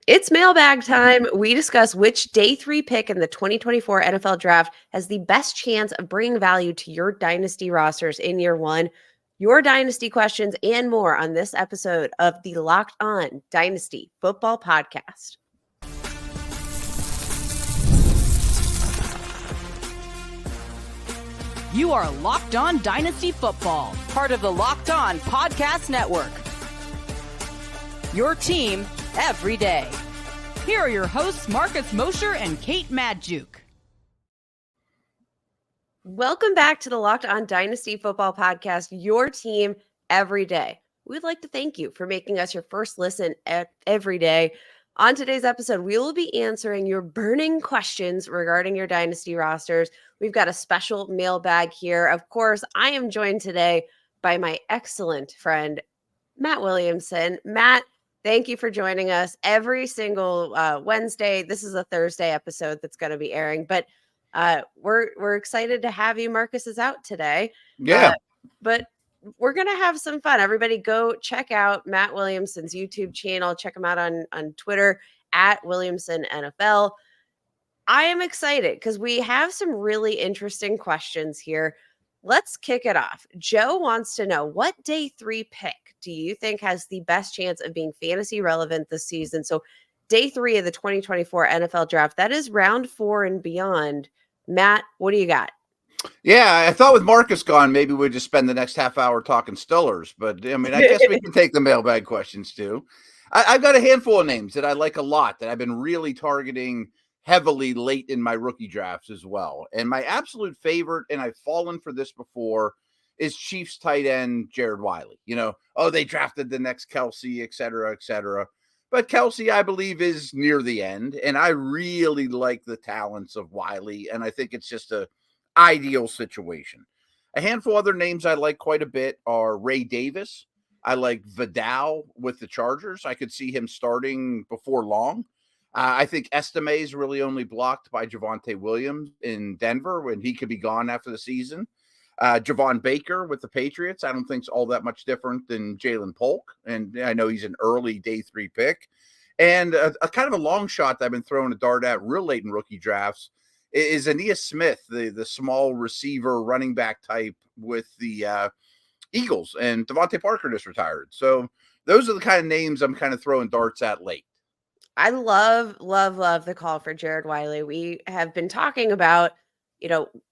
It's mailbag time. We discuss which day three pick in the 2024 NFL draft has the best chance of bringing value to your dynasty rosters in year one. Your dynasty questions and more on this episode of the Locked On Dynasty Football Podcast. You are Locked On Dynasty Football, part of the Locked On Podcast Network. Your team every day. Here are your hosts, Marcus Mosher and Kate Magdziuk. Welcome back to the Locked On Dynasty Football Podcast, your team every day. We'd like to thank you for making us your first listen every day. On today's episode, we will be answering your burning questions regarding your dynasty rosters. We've got a special mailbag here. Of course, I am joined today by my excellent friend, Matt Williamson. Matt, thank you for joining us every single Wednesday. This is a Thursday episode that's going to be airing, but we're excited to have you. Marcus is out today. Yeah. But we're going to have some fun. Everybody go check out Matt Williamson's YouTube channel. Check him out on Twitter at Williamson NFL. I am excited because we have some really interesting questions here. Let's kick it off. Joe wants to know, what day three pick do you think has the best chance of being fantasy relevant this season? So day three of the 2024 NFL draft, that is round 4 and beyond. Matt, what do you got? Yeah, I thought with Marcus gone, maybe we'd just spend the next half hour talking Stillers. But, I mean, I guess we can take the mailbag questions, too. I've got a handful of names that I like a lot that I've been really targeting heavily late in my rookie drafts as well. And my absolute favorite, and I've fallen for this before, is Chiefs tight end Jared Wiley. You know, they drafted the next Kelsey, et cetera, et cetera. But Kelsey, I believe, is near the end. And I really like the talents of Wiley. And I think it's just a ideal situation. A handful of other names I like quite a bit are Ray Davis. I like Vidal with the Chargers. I could see him starting before long. I think Estime is really only blocked by Javonte Williams in Denver when he could be gone after the season. Javon Baker with the Patriots, I don't think is all that much different than Jalen Polk. And I know he's an early day 3 pick. And a kind of a long shot that I've been throwing a dart at real late in rookie drafts is Aeneas Smith, the small receiver running back type with the Eagles, and Devontae Parker just retired. So those are the kind of names I'm kind of throwing darts at late. I love the call for Jared Wiley. We have been talking about,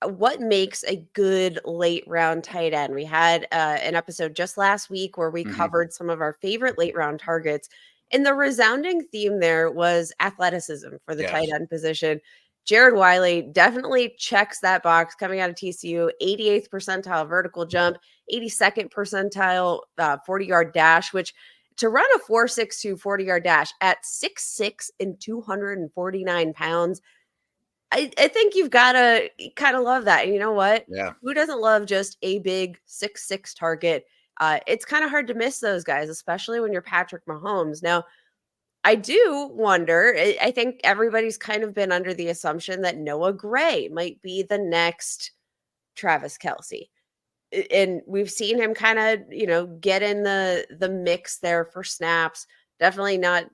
what makes a good late round tight end. We had an episode just last week where we covered some of our favorite late round targets. And the resounding theme there was athleticism for the tight end position. Jared Wiley definitely checks that box coming out of TCU. 88th percentile vertical jump, 82nd percentile 40-yard dash, which to run a 4.62 40-yard dash at 6'6" and 249 pounds, I think you've got to kind of love that. And you know what? Yeah. Who doesn't love just a big 6'6" target? It's kind of hard to miss those guys, especially when you're Patrick Mahomes. Now, I do wonder, I think everybody's kind of been under the assumption that Noah Gray might be the next Travis Kelce. And we've seen him kind of, get in the mix there for snaps. Definitely not,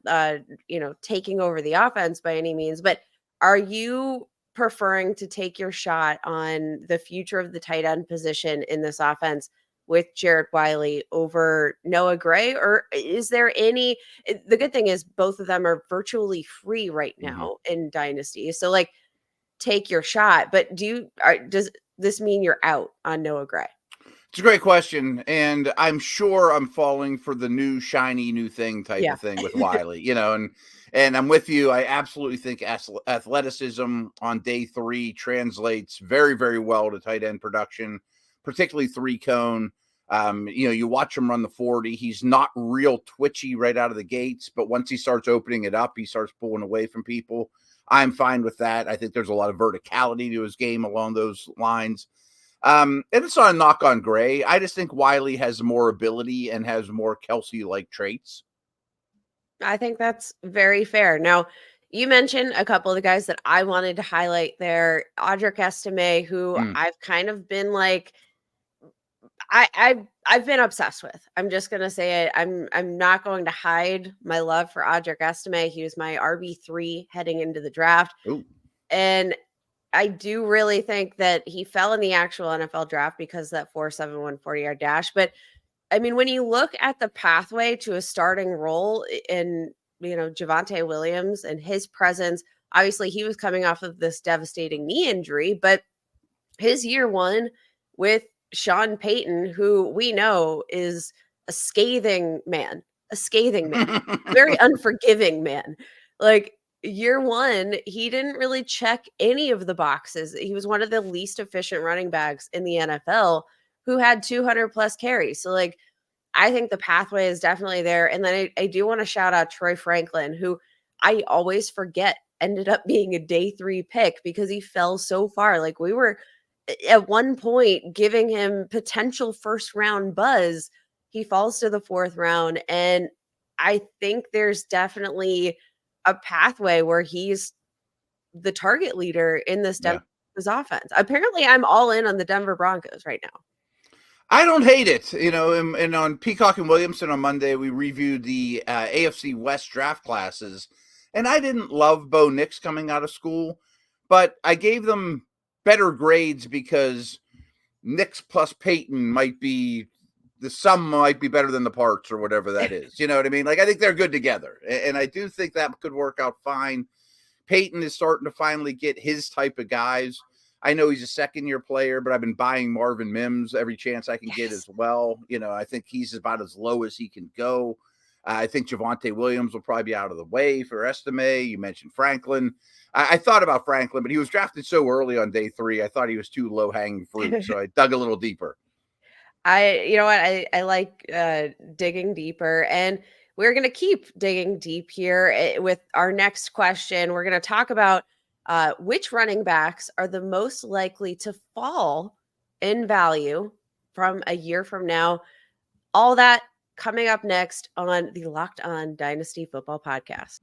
taking over the offense by any means. But are you preferring to take your shot on the future of the tight end position in this offense with Jared Wiley over Noah Gray? Or is there the good thing is both of them are virtually free right now in Dynasty. So take your shot, but does this mean you're out on Noah Gray? It's a great question. And I'm sure I'm falling for the new shiny new thing type of thing with Wiley, and I'm with you. I absolutely think athleticism on day 3 translates very, very well to tight end production, particularly 3-cone. You watch him run the 40. He's not real twitchy right out of the gates, but once he starts opening it up, he starts pulling away from people. I'm fine with that. I think there's a lot of verticality to his game along those lines. And it's not a knock on Gray. I just think Wiley has more ability and has more Kelsey-like traits. I think that's very fair. Now, you mentioned a couple of the guys that I wanted to highlight there. Audric Estime, who I've kind of been like, I I've been obsessed with. I'm just gonna say it. I'm not going to hide my love for Audric Estime. He was my RB3 heading into the draft. Ooh. And I do really think that he fell in the actual NFL draft because that 4.71 40-yard dash. But I mean, when you look at the pathway to a starting role in, Javonte Williams and his presence, obviously he was coming off of this devastating knee injury, but his year one with Sean Payton, who we know is a scathing man, a very unforgiving man. Like year one, he didn't really check any of the boxes. He was one of the least efficient running backs in the NFL who had 200 plus carries. So, like, I think the pathway is definitely there. And then I do want to shout out Troy Franklin, who I always forget ended up being a day 3 pick because he fell so far. Like, we were at one point giving him potential first round buzz. He falls to the 4th round. And I think there's definitely a pathway where he's the target leader in this Yeah. Denver offense. Apparently, I'm all in on the Denver Broncos right now. I don't hate it, and on Peacock and Williamson on Monday, we reviewed the AFC West draft classes, and I didn't love Bo Nix coming out of school, but I gave them better grades because Nix plus Peyton the sum might be better than the parts or whatever that is. You know what I mean? Like, I think they're good together, and I do think that could work out fine. Peyton is starting to finally get his type of guys. I know he's a second-year player, but I've been buying Marvin Mims every chance I can get as well. I think he's about as low as he can go. I think Javonte Williams will probably be out of the way for Estime. You mentioned Franklin. I thought about Franklin, but he was drafted so early on day 3. I thought he was too low-hanging fruit, so I dug a little deeper. I like digging deeper, and we're going to keep digging deep here with our next question. We're going to talk about which running backs are the most likely to fall in value from a year from now. All that coming up next on the Locked On Dynasty Football Podcast.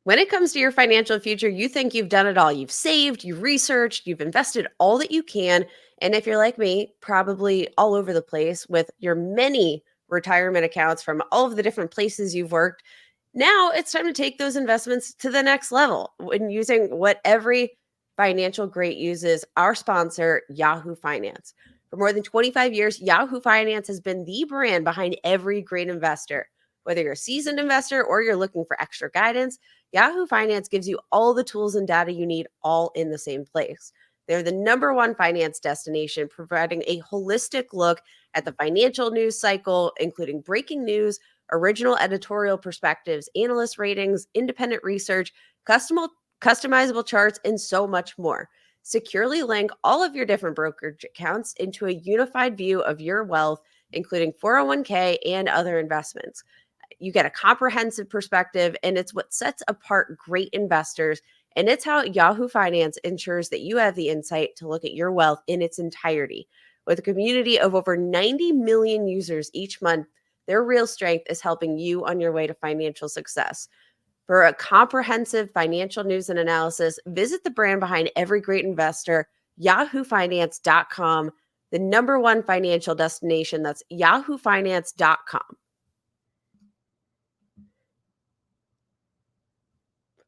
When it comes to your financial future, you think you've done it all. You've saved, you've researched, you've invested all that you can. And if you're like me, probably all over the place with your many retirement accounts from all of the different places you've worked. Now it's time to take those investments to the next level when using what every financial great uses, our sponsor, Yahoo Finance. For more than 25 years, Yahoo Finance has been the brand behind every great investor. Whether you're a seasoned investor or you're looking for extra guidance, Yahoo Finance gives you all the tools and data you need all in the same place. They're the number one finance destination, providing a holistic look at the financial news cycle, including breaking news, original editorial perspectives, analyst ratings, independent research, customizable charts, and so much more. Securely link all of your different brokerage accounts into a unified view of your wealth, including 401k and other investments. You get a comprehensive perspective, and it's what sets apart great investors. And it's how Yahoo Finance ensures that you have the insight to look at your wealth in its entirety. With a community of over 90 million users each month, their real strength is helping you on your way to financial success. For a comprehensive financial news and analysis, visit the brand behind every great investor, yahoofinance.com, the number one financial destination. That's yahoofinance.com.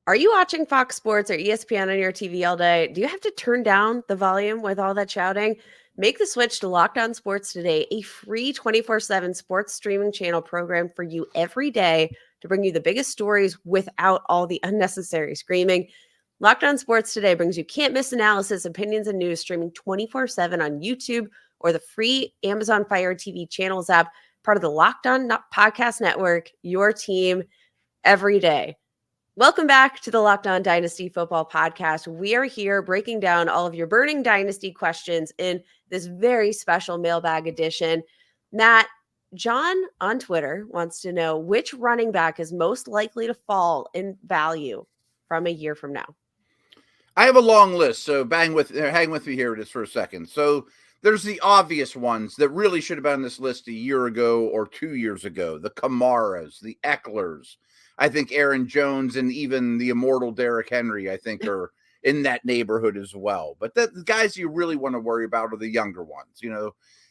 Are you watching Fox Sports or ESPN on your TV all day? Do you have to turn down the volume with all that shouting? Make the switch to Locked On Sports today, a free 24/7 sports streaming channel program for you every day to bring you the biggest stories without all the unnecessary screaming. Locked On Sports today brings you can't-miss analysis, opinions, and news streaming 24/7 on YouTube or the free Amazon Fire TV channels app, part of the Locked On Podcast Network, your team every day. Welcome back to the Locked On Dynasty Football Podcast. We are here breaking down all of your burning dynasty questions in this very special mailbag edition. Matt, John on Twitter wants to know which running back is most likely to fall in value from a year from now. I have a long list, so hang with me here just for a second. So there's the obvious ones that really should have been on this list a year ago or 2 years ago. The Kamaras, the Ecklers. I think Aaron Jones and even the immortal Derrick Henry, I think, are in that neighborhood as well. But the guys you really want to worry about are the younger ones,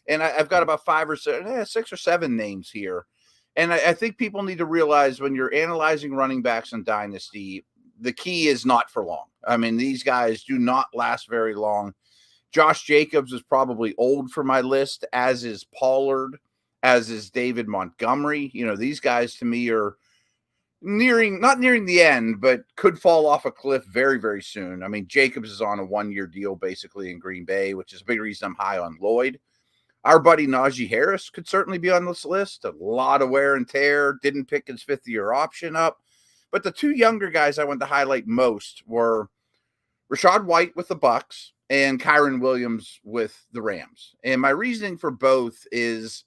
and I've got about 6 or 7 names here. And I think people need to realize when you're analyzing running backs in Dynasty, the key is not for long. I mean, these guys do not last very long. Josh Jacobs is probably old for my list, as is Pollard, as is David Montgomery. These guys to me are not nearing the end, but could fall off a cliff very, very soon. I mean, Jacobs is on a 1-year deal basically in Green Bay, which is a big reason I'm high on Lloyd. Our buddy Najee Harris could certainly be on this list. A lot of wear and tear. Didn't pick his 5th-year option up. But the 2 younger guys I want to highlight most were Rachaad White with the Bucs and Kyren Williams with the Rams. And my reasoning for both is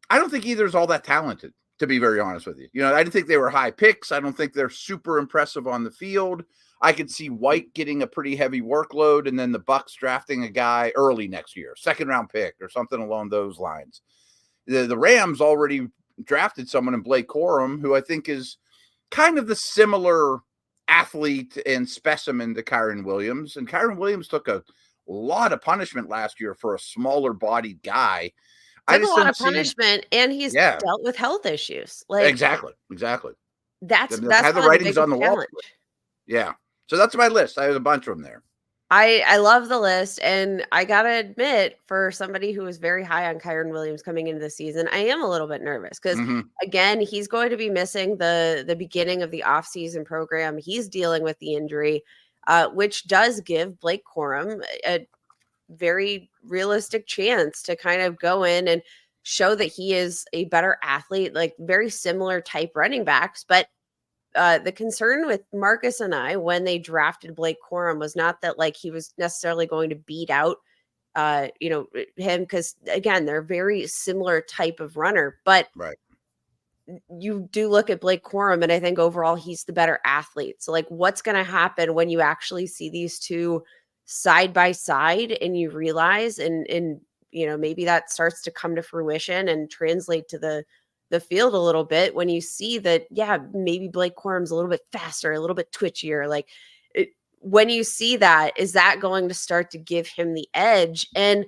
I don't think either is all that talented, to be very honest with you. I didn't think they were high picks. I don't think they're super impressive on the field. I could see White getting a pretty heavy workload and then the Bucs drafting a guy early next year, 2nd-round pick or something along those lines. The Rams already drafted someone in Blake Corum, who I think is kind of the similar athlete and specimen to Kyren Williams. And Kyren Williams took a lot of punishment last year for a smaller bodied guy. Took a lot of punishment, and he's dealt with health issues. Exactly. That's had the writings on the wall. Yeah. So that's my list. I have a bunch of them there. I love the list, and I gotta admit, for somebody who was very high on Kyren Williams coming into the season, I am a little bit nervous because, again, he's going to be missing the beginning of the offseason program. He's dealing with the injury, which does give Blake Corum a very realistic chance to kind of go in and show that he is a better athlete, like very similar type running backs, but the concern with Marcus and I when they drafted Blake Corum was not that like he was necessarily going to beat out, him, because again, they're very similar type of runner. But you do look at Blake Corum, and I think overall he's the better athlete. So like, what's going to happen when you actually see these two side by side, and you realize, and maybe that starts to come to fruition and translate to the field a little bit when you see that, maybe Blake Corum's a little bit faster, a little bit twitchier. Like when you see that, is that going to start to give him the edge? And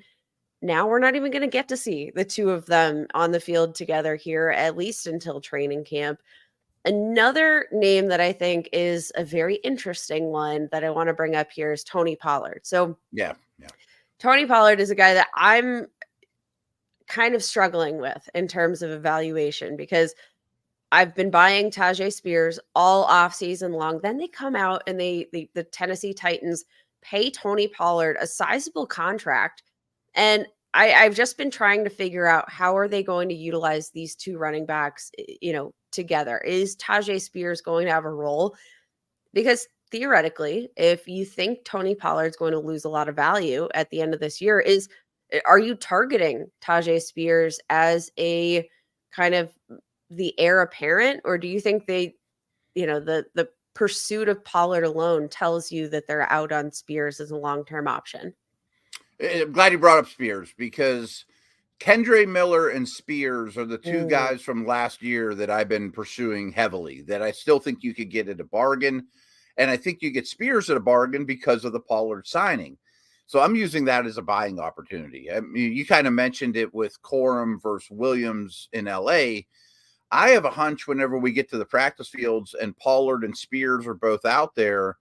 now we're not even going to get to see the two of them on the field together here, at least until training camp. Another name that I think is a very interesting one that I want to bring up here is Tony Pollard. So Tony Pollard is a guy that I'm kind of struggling with in terms of evaluation because I've been buying Tajay Spears all offseason long. Then they come out and the Tennessee Titans pay Tony Pollard a sizable contract. And I've just been trying to figure out how are they going to utilize these two running backs, together. Is Tajay Spears going to have a role? Because theoretically, if you think Tony Pollard's going to lose a lot of value at the end of this year, are you targeting Tajay Spears as a kind of the heir apparent, or do you think the pursuit of Pollard alone tells you that they're out on Spears as a long-term option? I'm glad you brought up Spears because Kendre Miller and Spears are the 2 guys from last year that I've been pursuing heavily that I still think you could get at a bargain. And I think you get Spears at a bargain because of the Pollard signing. So I'm using that as a buying opportunity. I mean, you kind of mentioned it with Corum versus Williams in LA. I have a hunch whenever we get to the practice fields and Pollard and Spears are both out there,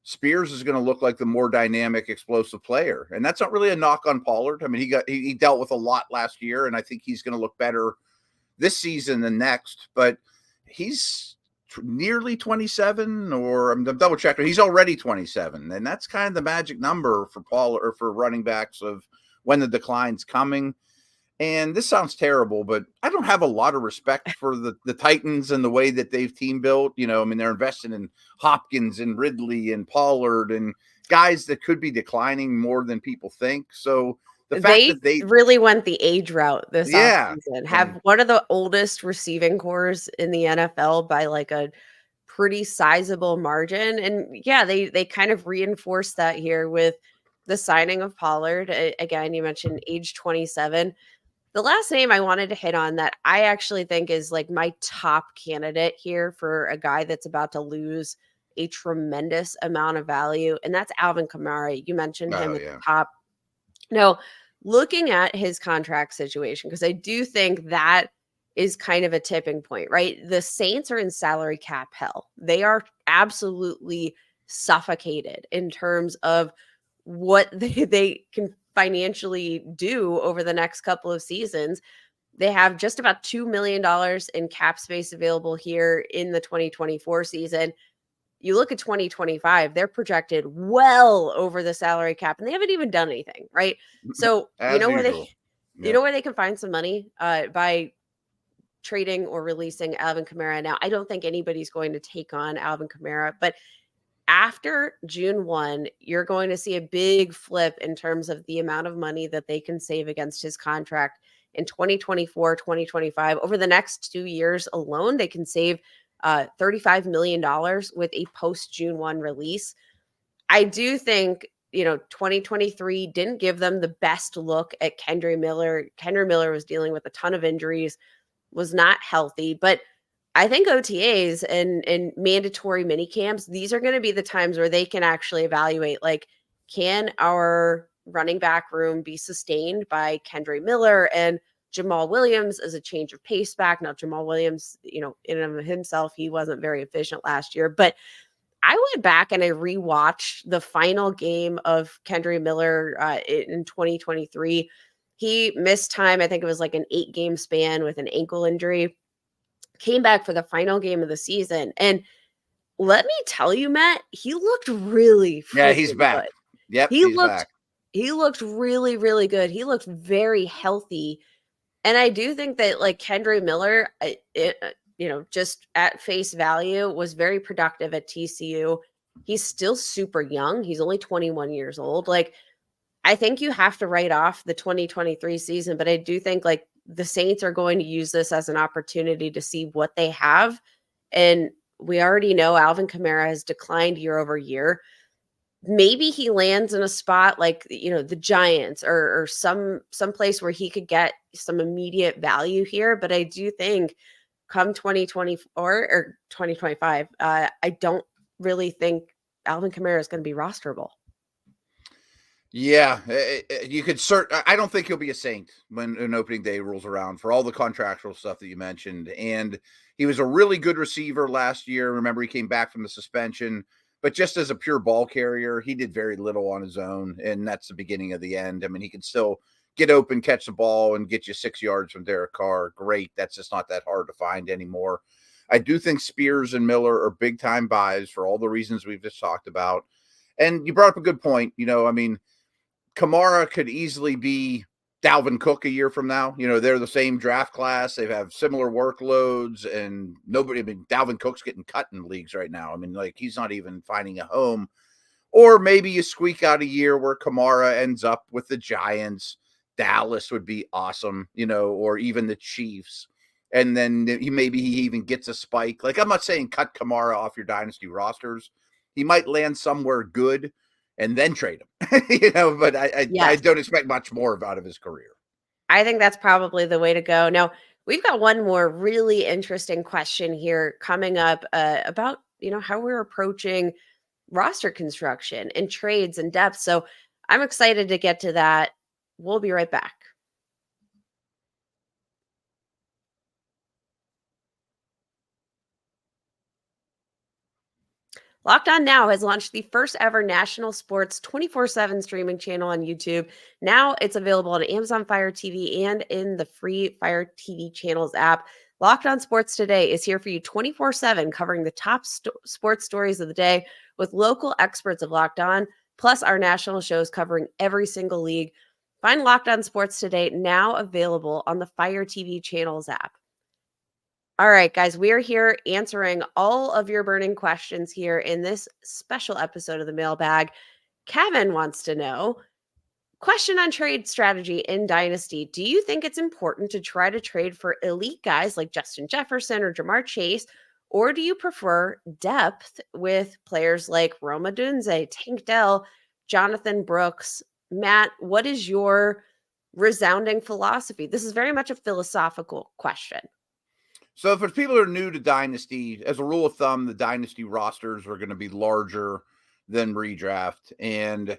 Spears is going to look like the more dynamic, explosive player. And that's not really a knock on Pollard. I mean, he dealt with a lot last year, and I think he's going to look better this season than next. But he's nearly 27, or I'm double checking. He's already 27, and that's kind of the magic number for Pollard or for running backs of when the decline's coming. And this sounds terrible, but I don't have a lot of respect for the Titans and the way that they've team built. I mean, they're investing in Hopkins and Ridley and Pollard and guys that could be declining more than people think. So the fact that they really went the age route this offseason, have one of the oldest receiving cores in the NFL by like a pretty sizable margin. And they kind of reinforced that here with the signing of Pollard. Again, you mentioned age 27. The last name I wanted to hit on that I actually think is like my top candidate here for a guy that's about to lose a tremendous amount of value, and that's Alvin Kamara. You mentioned him Oh, at yeah. the top. Now, looking at his contract situation, because I do think that is kind of a tipping point, right? The Saints are in salary cap hell. They are absolutely suffocated in terms of what they can financially do over the next couple of seasons. They have just about $2 million in cap space available here in the 2024 season. You look at 2025, they're projected well over the salary cap, and they haven't even done anything, right? So As usual. you Yep. know where they can find some money by trading or releasing Alvin Kamara. Now, I don't think anybody's going to take on Alvin Kamara, but after June 1, you're going to see a big flip in terms of the amount of money that they can save against his contract in 2024, 2025. Over the next 2 years alone, they can save $35 million with a post June 1 release. I do think, 2023 didn't give them the best look at Kendry Miller. Kendry Miller was dealing with a ton of injuries, was not healthy, but I think OTAs and mandatory mini camps, these are going to be the times where they can actually evaluate, like, can our running back room be sustained by Kendry Miller and Jamal Williams as a change of pace back? Now, Jamal Williams, in and of himself, he wasn't very efficient last year, but I went back and I rewatched the final game of Kendry Miller in 2023. He missed time. I think it was like an 8-game span with an ankle injury. Came back for the final game of the season. And let me tell you, Matt, he looked really Yeah, he's freaking back. good. Yep, He he's looked back. he looked really, really good. He looked very healthy. And I do think that, like, Kendry Miller, just at face value, was very productive at TCU. He's still super young. He's only 21 years old. Like, I think you have to write off the 2023 season, but I do think, like, the Saints are going to use this as an opportunity to see what they have. And we already know Alvin Kamara has declined year over year. Maybe he lands in a spot like, the Giants or some place where he could get some immediate value here. But I do think come 2024 or 2025, I don't really think Alvin Kamara is going to be rosterable. Yeah, you could I don't think he'll be a Saint when an opening day rolls around for all the contractual stuff that you mentioned. And he was a really good receiver last year. Remember, he came back from the suspension, but just as a pure ball carrier, he did very little on his own. And that's the beginning of the end. I mean, he can still get open, catch the ball, and get you 6 yards from Derek Carr. Great. That's just not that hard to find anymore. I do think Spears and Miller are big time buys for all the reasons we've just talked about. And you brought up a good point. I mean, Kamara could easily be Dalvin Cook a year from now. They're the same draft class. They have similar workloads, and Dalvin Cook's getting cut in leagues right now. I mean, like, he's not even finding a home. Or maybe you squeak out a year where Kamara ends up with the Giants. Dallas would be awesome, or even the Chiefs. And then maybe he even gets a spike. Like, I'm not saying cut Kamara off your dynasty rosters. He might land somewhere good and then trade him, but I Yes. don't expect much more out of his career. I think that's probably the way to go. Now, we've got one more really interesting question here coming up about, how we're approaching roster construction and trades and depth. So I'm excited to get to that. We'll be right back. Locked On Now has launched the first ever national sports 24/7 streaming channel on YouTube. Now it's available on Amazon Fire TV and in the free Fire TV channels app. Locked On Sports Today is here for you 24/7, covering the top sports stories of the day with local experts of Locked On, plus our national shows covering every single league. Find Locked On Sports Today now available on the Fire TV channels app. All right, guys, we are here answering all of your burning questions here in this special episode of the mailbag. Kevin wants to know, question on trade strategy in Dynasty. Do you think it's important to try to trade for elite guys like Justin Jefferson or Jamar Chase, or do you prefer depth with players like Rome Odunze, Tank Dell, Jonathan Brooks? Matt, what is your resounding philosophy? This is very much a philosophical question. So for people who are new to Dynasty, as a rule of thumb, the Dynasty rosters are going to be larger than redraft. And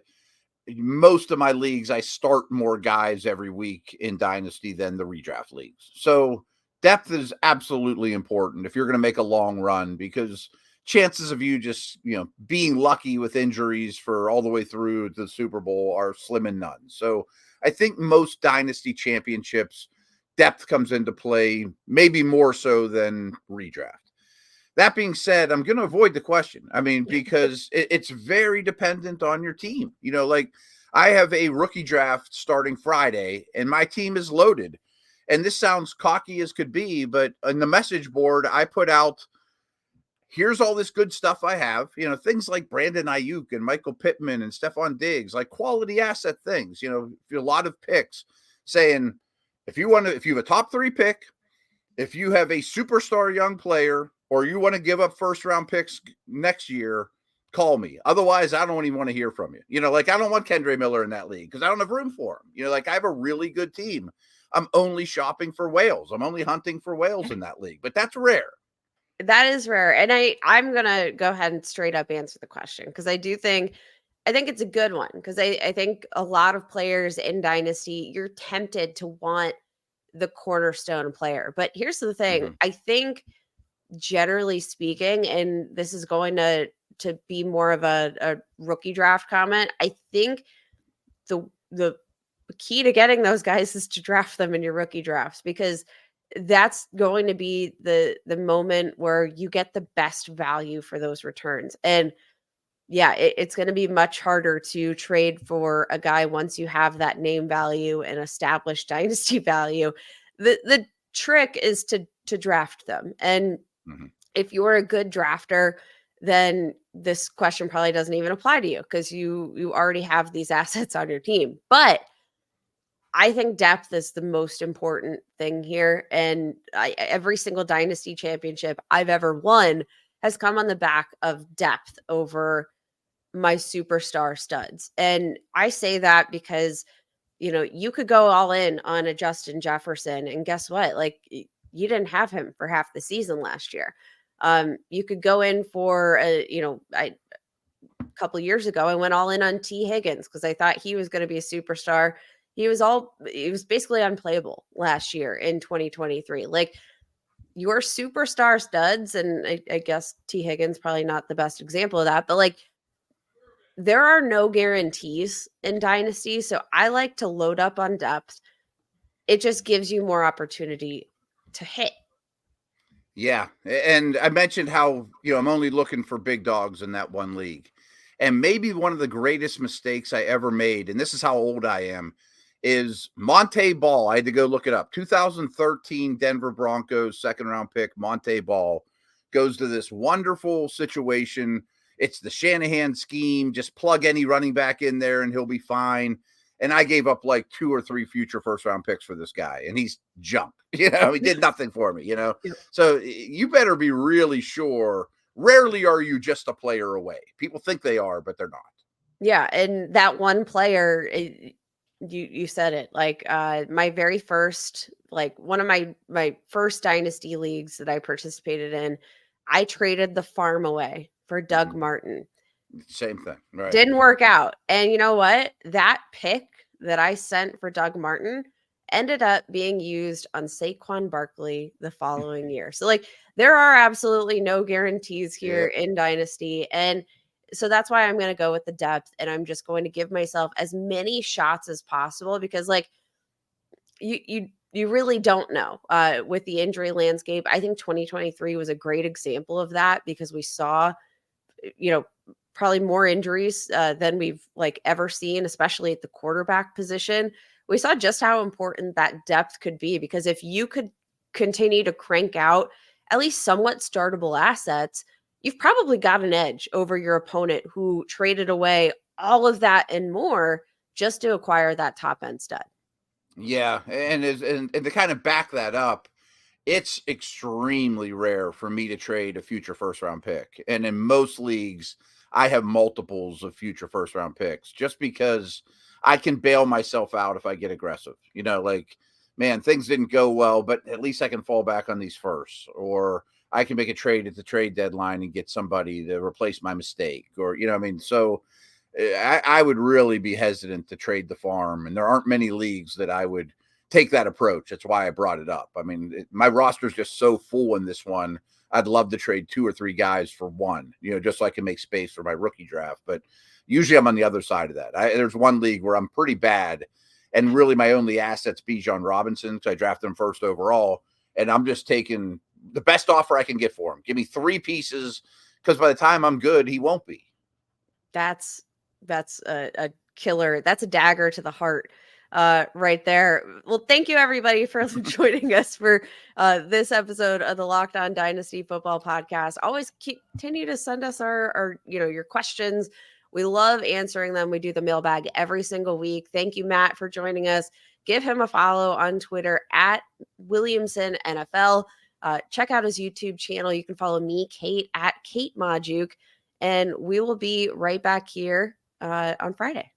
most of my leagues, I start more guys every week in Dynasty than the redraft leagues. So depth is absolutely important if you're going to make a long run, because chances of you just, being lucky with injuries for all the way through to the Super Bowl are slim and none. So I think most Dynasty championships, depth comes into play, maybe more so than redraft. That being said, I'm going to avoid the question. I mean, because it's very dependent on your team. Like I have a rookie draft starting Friday and my team is loaded. And this sounds cocky as could be, but on the message board, I put out, here's all this good stuff I have, things like Brandon Ayuk and Michael Pittman and Stephon Diggs, like quality asset things, a lot of picks saying, if you have a top 3 pick, if you have a superstar young player, or you want to give up first round picks next year, call me. Otherwise, I don't even want to hear from you. Like I don't want Kendre Miller in that league because I don't have room for him. Like I have a really good team. I'm only shopping for whales. I'm only hunting for whales in that league, but that's rare. That is rare. And I'm going to go ahead and straight up answer the question, because I think it's a good one, because I think a lot of players in Dynasty, you're tempted to want the cornerstone player. But here's the thing. I think generally speaking, and this is going to be more of a rookie draft comment, I think the key to getting those guys is to draft them in your rookie drafts, because that's going to be the moment where you get the best value for those returns. And yeah, it's going to be much harder to trade for a guy once you have that name value and established dynasty value. The trick is to draft them. And if you're a good drafter, then this question probably doesn't even apply to you, because you already have these assets on your team. But I think depth is the most important thing here. And every single dynasty championship I've ever won has come on the back of depth over my superstar studs. And I say that because, you could go all in on a Justin Jefferson, and guess what? Like, you didn't have him for half the season last year. You could go in for a couple years ago, I went all in on T. Higgins because I thought he was going to be a superstar. He was basically unplayable last year in 2023. Like, your superstar studs, and I guess T. Higgins probably not the best example of that, but like, there are no guarantees in Dynasty. So I like to load up on depth. It just gives you more opportunity to hit. Yeah. And I mentioned how, I'm only looking for big dogs in that one league. And maybe one of the greatest mistakes I ever made, and this is how old I am, is Monte Ball. I had to go look it up. 2013 Denver Broncos second round pick, Monte Ball, goes to this wonderful situation. It's the Shanahan scheme. Just plug any running back in there and he'll be fine. And I gave up like 2 or 3 future first round picks for this guy. And he's junk. He did nothing for me, Yeah. So you better be really sure. Rarely are you just a player away. People think they are, but they're not. Yeah. And that one player, you said it, like my very first, like one of my first dynasty leagues that I participated in, I traded the farm away for Doug Martin. Same thing. Right. Didn't work out. And you know what? That pick that I sent for Doug Martin ended up being used on Saquon Barkley the following year. So like, there are absolutely no guarantees here in Dynasty. And so that's why I'm going to go with the depth, and I'm just going to give myself as many shots as possible, because like you really don't know with the injury landscape. I think 2023 was a great example of that, because we saw, probably more injuries than we've like ever seen, especially at the quarterback position. We saw just how important that depth could be, because if you could continue to crank out at least somewhat startable assets, you've probably got an edge over your opponent who traded away all of that and more just to acquire that top end stud. Yeah. And to kind of back that up, it's extremely rare for me to trade a future first round pick. And in most leagues, I have multiples of future first round picks just because I can bail myself out if I get aggressive. Like man, things didn't go well, but at least I can fall back on these first, or I can make a trade at the trade deadline and get somebody to replace my mistake, or, I mean, so I would really be hesitant to trade the farm, and there aren't many leagues that I would take that approach. That's why I brought it up. I mean, my roster is just so full in this one. I'd love to trade 2 or 3 guys for one, just so I can make space for my rookie draft. But usually I'm on the other side of that. There's one league where I'm pretty bad, and really my only asset's Bijan Robinson, so I drafted him first overall, and I'm just taking the best offer I can get for him. Give me 3 pieces, because by the time I'm good, he won't be. That's a killer. That's a dagger to the heart right there. Well, thank you everybody for joining us for this episode of the Locked On Dynasty Football Podcast. Always continue to send us our your questions. We love answering them. We do the mailbag every single week. Thank you, Matt, for joining us. Give him a follow on Twitter at Williamson NFL. Check out his YouTube channel. You can follow me, Kate, at Kate Magdziuk. And we will be right back here on Friday.